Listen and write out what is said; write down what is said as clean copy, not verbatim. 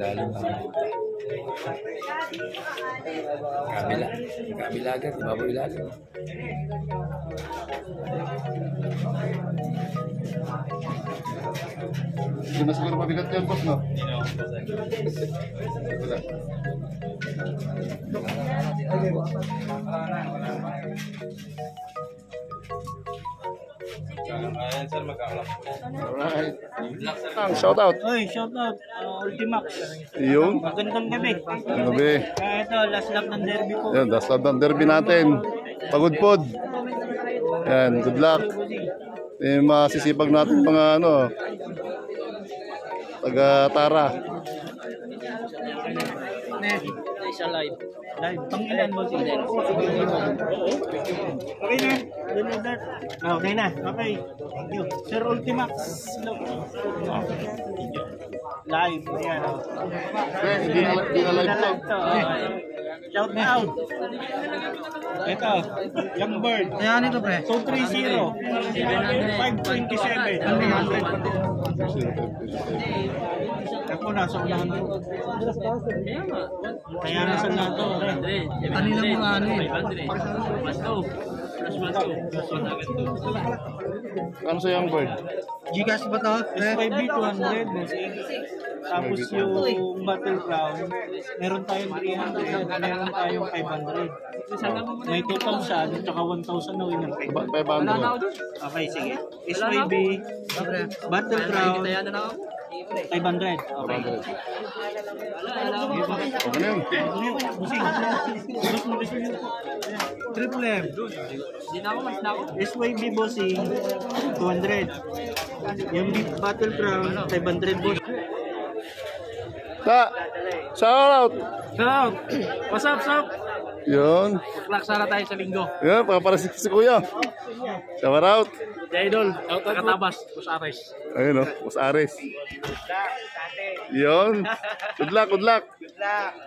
ilalim ng kabila agad, ibabaw ilalim. Hindi na siguro mabigat yan, boss, no? Alright. Shout out. Oy, shout out. Ultimax. Yung Magandang gabi. gabi. Ito, last lap ng derby po. Yan, last lap ng derby natin. Pagudpod. Yan, good luck. Masisipag natin mga ano, taga-Tara. Isa live. Live. Pang ilan mo siya? Okay na. Okay na. Okay. Thank you. Sir Ultimax. Live. Yan. Hindi na live to. Shout out. Ito. Young Bird. Ayan ito pre. 230. 527. 100. Ako nasa unahan ko. Kaya nasa unahan to. Kanina mga ano eh. Ano sa Young Bird? Gcash ba to? SYB 200. Tapos yung Battle Crown, meron tayong 300, meron tayong 500. May 2,000 at saka 1,000 na winner. 500. Okay, sige. SYB, Battle Crown, 500. Okay. Okay na yun. Triple M. SYB bossing, 200. Yung Battle Crown, 500 boss. Shout out. Shout! What's up, Sob? Yun. Laksara tayo sa linggo. Yun, pagkaparasik si Kuya. Shout out. Idol, Katabas, Boss Ares. Ayun o, Boss Ares. Yun. Good luck, good luck. Good luck.